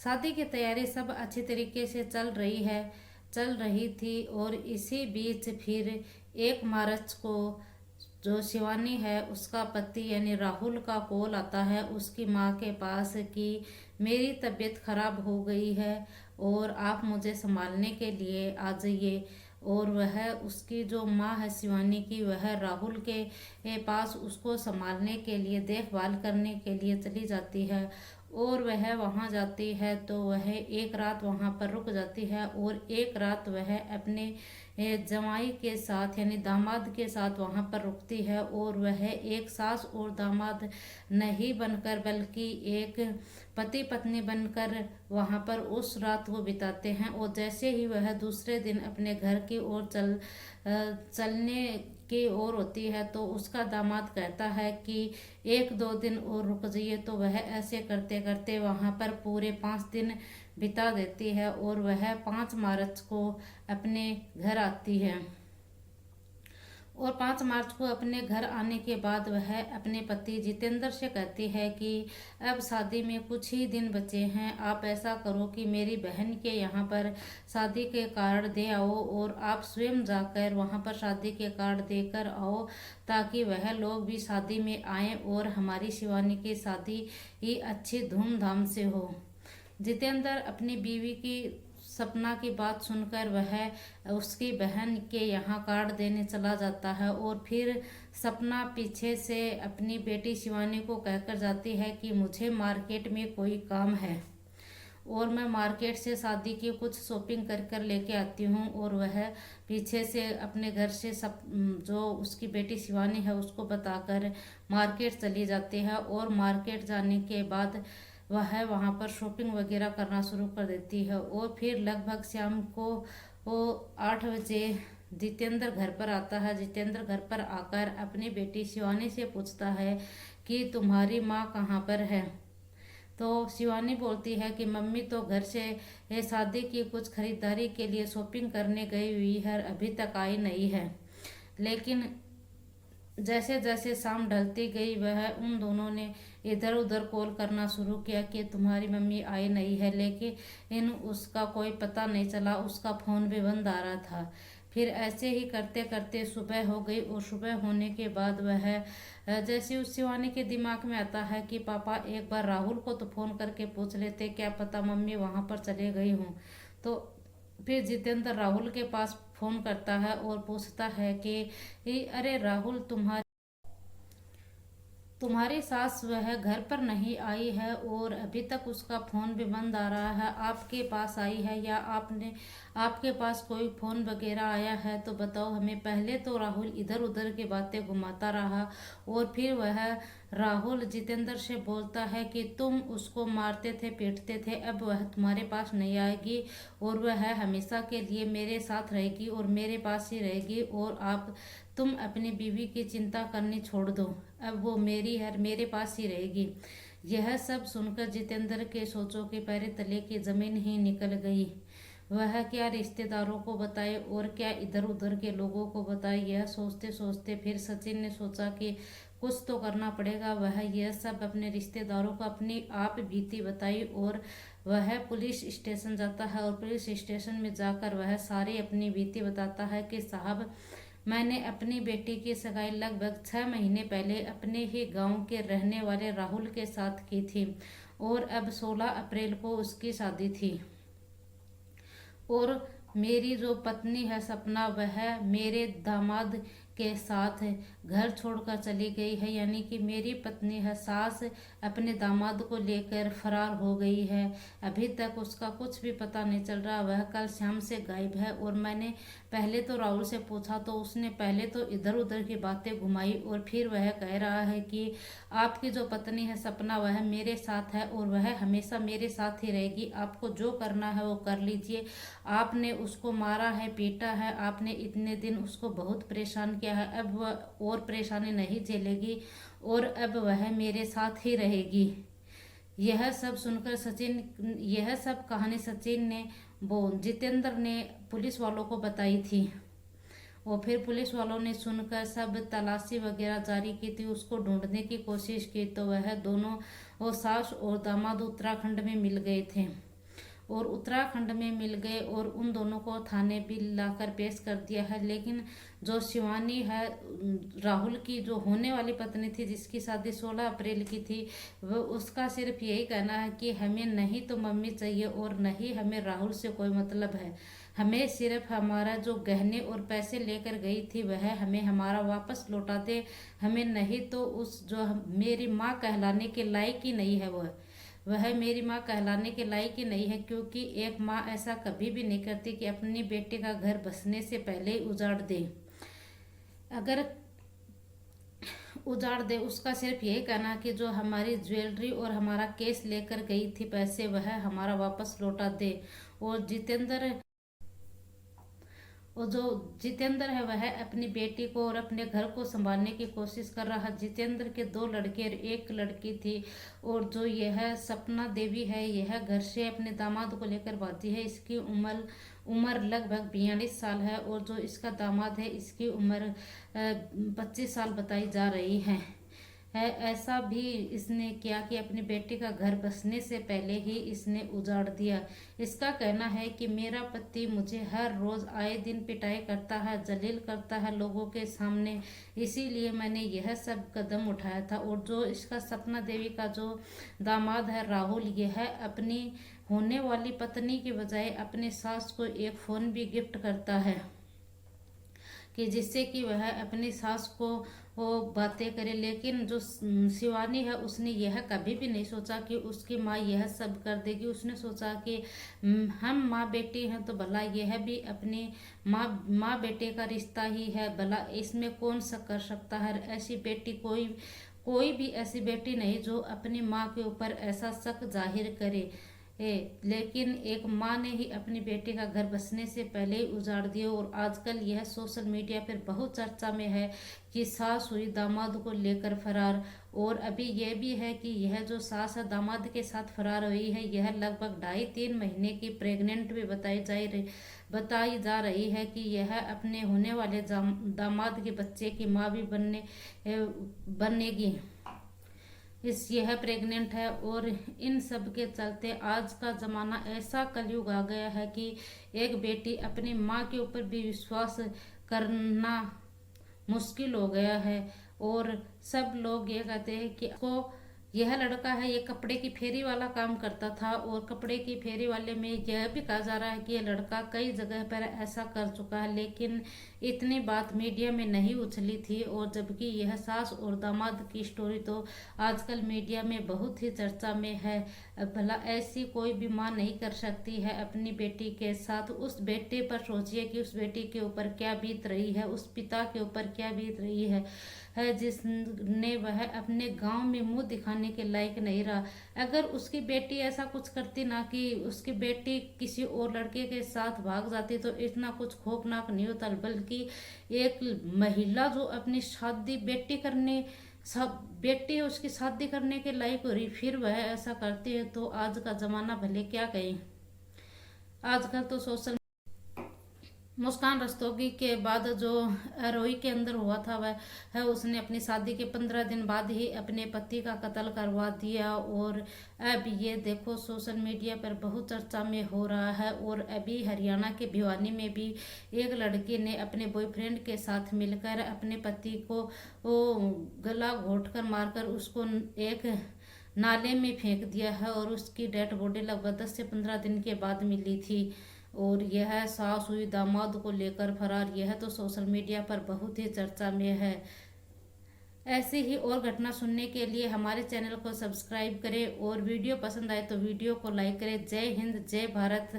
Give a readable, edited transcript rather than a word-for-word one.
शादी की तैयारी सब अच्छी तरीके से चल रही थी। और इसी बीच फिर 1 मार्च को जो शिवानी है उसका पति यानी राहुल का कॉल आता है उसकी माँ के पास कि मेरी तबीयत खराब हो गई है और आप मुझे संभालने के लिए आ जाइए। और वह उसकी जो माँ है शिवानी की, वह राहुल के पास उसको संभालने के लिए, देखभाल करने के लिए चली जाती है। और वह वहाँ जाती है तो वह एक रात वहाँ पर रुक जाती है और एक रात वह अपने जमाई के साथ यानी दामाद के साथ वहाँ पर रुकती है। और वह एक सास और दामाद नहीं बनकर बल्कि एक पति पत्नी बनकर वहाँ पर उस रात को बिताते हैं। और जैसे ही वह दूसरे दिन अपने घर की ओर चलने की ओर होती है तो उसका दामाद कहता है कि 1-2 दिन और रुक जाइए। तो वह ऐसे करते करते वहाँ पर पूरे 5 दिन बिता देती है और वह 5 मार्च को अपने घर आती है। और 5 मार्च को अपने घर आने के बाद वह अपने पति जितेंद्र से कहती है कि अब शादी में कुछ ही दिन बचे हैं, आप ऐसा करो कि मेरी बहन के यहाँ पर शादी के कार्ड दे आओ और आप स्वयं जाकर वहाँ पर शादी के कार्ड देकर आओ ताकि वह लोग भी शादी में आएं और हमारी शिवानी की शादी ही अच्छी धूमधाम से हो। जितेंद्र अपनी बीवी की सपना की बात सुनकर वह उसकी बहन के यहाँ कार्ड देने चला जाता है। और फिर सपना पीछे से अपनी बेटी शिवानी को कहकर जाती है कि मुझे मार्केट में कोई काम है और मैं मार्केट से शादी की कुछ शॉपिंग कर कर लेके आती हूँ। और वह पीछे से अपने घर से सब जो उसकी बेटी शिवानी है उसको बताकर मार्केट चली जाती है। और मार्केट जाने के बाद वह वहाँ पर शॉपिंग वगैरह करना शुरू कर देती है। और फिर लगभग शाम को वो 8 बजे जितेंद्र घर पर आता है। जितेंद्र घर पर आकर अपनी बेटी शिवानी से पूछता है कि तुम्हारी माँ कहाँ पर है। तो शिवानी बोलती है कि मम्मी तो घर से शादी की कुछ खरीदारी के लिए शॉपिंग करने गई हुई है, अभी तक आई नहीं है। लेकिन जैसे जैसे शाम ढलती गई वह उन दोनों ने इधर उधर कॉल करना शुरू किया कि तुम्हारी मम्मी आई नहीं है, लेकिन उसका कोई पता नहीं चला, उसका फ़ोन भी बंद आ रहा था। फिर ऐसे ही करते करते सुबह हो गई और सुबह होने के बाद वह जैसे उस शिवानी के दिमाग में आता है कि पापा एक बार राहुल को तो फ़ोन करके पूछ लेते, क्या पता मम्मी वहाँ पर चले गई हूँ। तो फिर जितेंद्र राहुल के पास फोन करता है और पूछता है कि अरे राहुल, तुम्हारी सास वह घर पर नहीं आई है और अभी तक उसका फ़ोन भी बंद आ रहा है, आपके पास आई है या आपके पास कोई फ़ोन वगैरह आया है तो बताओ हमें। पहले तो राहुल इधर उधर की बातें घुमाता रहा और फिर वह राहुल जितेंद्र से बोलता है कि तुम उसको मारते थे, पीटते थे, अब वह तुम्हारे पास नहीं आएगी और वह हमेशा के लिए मेरे साथ रहेगी और मेरे पास ही रहेगी। और तुम अपनी बीवी की चिंता करनी छोड़ दो, अब वो मेरी है, मेरे पास ही रहेगी। यह सब सुनकर जितेंद्र के सोचों के पैर तले की जमीन ही निकल गई। वह क्या रिश्तेदारों को बताए और क्या इधर उधर के लोगों को बताए। यह सोचते सोचते फिर सचिन ने सोचा कि कुछ तो करना पड़ेगा। वह यह सब अपने रिश्तेदारों को अपनी आप बीती बताई और वह पुलिस स्टेशन जाता है। और पुलिस स्टेशन में जाकर वह सारी अपनी बीती बताता है कि साहब, मैंने अपनी बेटी की सगाई लगभग 6 महीने पहले अपने ही गांव के रहने वाले राहुल के साथ की थी और अब 16 अप्रैल को उसकी शादी थी। और मेरी जो पत्नी है सपना, वह मेरे दामाद के साथ घर छोड़कर चली गई है, यानी कि मेरी पत्नी है सास अपने दामाद को लेकर फरार हो गई है। अभी तक उसका कुछ भी पता नहीं चल रहा, वह कल शाम से गायब है। और मैंने पहले तो राहुल से पूछा तो उसने पहले तो इधर उधर की बातें घुमाई और फिर वह कह रहा है कि आपकी जो पत्नी है सपना, वह मेरे साथ है और वह हमेशा मेरे साथ ही रहेगी, आपको जो करना है वो कर लीजिए। आपने उसको मारा है, पीटा है, आपने इतने दिन उसको बहुत परेशान किया है, अब वह और परेशानी नहीं झेलेगी और अब वह मेरे साथ ही रहेगी। यह सब कहानी सचिन ने वो जितेंद्र ने पुलिस वालों को बताई थी। और फिर पुलिस वालों ने सुनकर सब तलाशी वगैरह जारी की थी, उसको ढूंढने की कोशिश की तो वह दोनों, वो सास और दामाद उत्तराखंड में मिल गए थे। और उत्तराखंड में मिल गए और उन दोनों को थाने भी लाकर पेश कर दिया है। लेकिन जो शिवानी है, राहुल की जो होने वाली पत्नी थी, जिसकी शादी 16 अप्रैल की थी, वो उसका सिर्फ यही कहना है कि हमें नहीं तो मम्मी चाहिए और नहीं हमें राहुल से कोई मतलब है। हमें सिर्फ हमारा जो गहने और पैसे लेकर गई थी वह हमें हमारा वापस लौटा दे। हमें नहीं तो उस जो मेरी माँ कहलाने के लायक ही नहीं है, वह मेरी माँ कहलाने के लायक ही नहीं है। क्योंकि एक माँ ऐसा कभी भी नहीं करती कि अपनी बेटे का घर बसने से पहले ही उजाड़ दे। अगर उजाड़ दे, उसका सिर्फ यही कहना कि जो हमारी ज्वेलरी और हमारा केस लेकर गई थी पैसे, वह हमारा वापस लौटा दे। और जो जितेंद्र है वह अपनी बेटी को और अपने घर को संभालने की कोशिश कर रहा है। जितेंद्र के 2 लड़के और 1 लड़की थी। और जो यह सपना देवी है, यह घर से अपने दामाद को लेकर भागी है। इसकी उम्र लगभग 42 साल है और जो इसका दामाद है इसकी उम्र 25 साल बताई जा रही है। ऐसा भी इसने किया कि अपनी बेटी का घर बसने से पहले ही इसने उजाड़ दिया। इसका कहना है कि मेरा पति मुझे हर रोज आए दिन पिटाई करता है, जलील करता है लोगों के सामने, इसीलिए मैंने यह सब कदम उठाया था। और जो इसका सपना देवी का जो दामाद है राहुल, यह अपनी होने वाली पत्नी के बजाय अपनी सास को एक फोन भी गिफ्ट करता है कि जिससे कि वह अपनी सास को वो बातें करे। लेकिन जो शिवानी है, उसने यह कभी भी नहीं सोचा कि उसकी माँ यह सब कर देगी। उसने सोचा कि हम माँ बेटी हैं तो भला यह भी अपनी माँ बेटे का रिश्ता ही है, भला इसमें कौन सा कर सकता है। ऐसी बेटी कोई भी ऐसी बेटी नहीं जो अपनी माँ के ऊपर ऐसा शक जाहिर करे। लेकिन एक माँ ने ही अपनी बेटी का घर बसने से पहले ही उजाड़ दिया। और आजकल यह सोशल मीडिया पर बहुत चर्चा में है कि सास हुई दामाद को लेकर फरार। और अभी यह भी है कि यह जो सास है दामाद के साथ फरार हुई है, यह लगभग 2.5-3 महीने की प्रेग्नेंट भी बताई जा रही है कि यह अपने होने वाले दामाद के बच्चे की माँ भी बनेगी। यह प्रेग्नेंट है। और इन सब के चलते आज का जमाना ऐसा कलयुग आ गया है कि एक बेटी अपनी माँ के ऊपर भी विश्वास करना मुश्किल हो गया है। और सब लोग ये कहते हैं कि को यह लड़का है, ये कपड़े की फेरी वाला काम करता था। और कपड़े की फेरी वाले में यह भी कहा जा रहा है कि यह लड़का कई जगह पर ऐसा कर चुका है, लेकिन इतनी बात मीडिया में नहीं उछली थी। और जबकि यह सास और दामाद की स्टोरी तो आजकल मीडिया में बहुत ही चर्चा में है। भला ऐसी कोई भी माँ नहीं कर सकती है अपनी बेटी के साथ। उस बेटे पर सोचिए कि उस बेटी के ऊपर क्या बीत रही है, उस पिता के ऊपर क्या बीत रही है जिसने वह अपने गांव में मुंह दिखाने के लायक नहीं रहा। अगर उसकी बेटी ऐसा कुछ करती ना, कि उसकी बेटी किसी और लड़के के साथ भाग जाती, तो इतना कुछ खौफनाक नहीं होता। बल्कि एक महिला जो अपनी शादी बेटी उसकी शादी करने के लायक हो रही, फिर वह ऐसा करती है, तो आज का जमाना भले क्या कहें। आजकल तो सोशल मुस्कान रस्तोगी के बाद जो अरोही के अंदर हुआ था, वह है उसने अपनी शादी के 15 दिन बाद ही अपने पति का कत्ल करवा दिया। और अब ये देखो सोशल मीडिया पर बहुत चर्चा में हो रहा है। और अभी हरियाणा के भिवानी में भी एक लड़की ने अपने बॉयफ्रेंड के साथ मिलकर अपने पति को गला घोट कर मारकर उसको एक नाले में फेंक दिया है। और उसकी डेड बॉडी लगभग 10 से 15 दिन के बाद मिली थी। और यह सास हुई दामाद को लेकर फरार, यह तो सोशल मीडिया पर बहुत ही चर्चा में है। ऐसी ही और घटना सुनने के लिए हमारे चैनल को सब्सक्राइब करें और वीडियो पसंद आए तो वीडियो को लाइक करें। जय हिंद, जय भारत।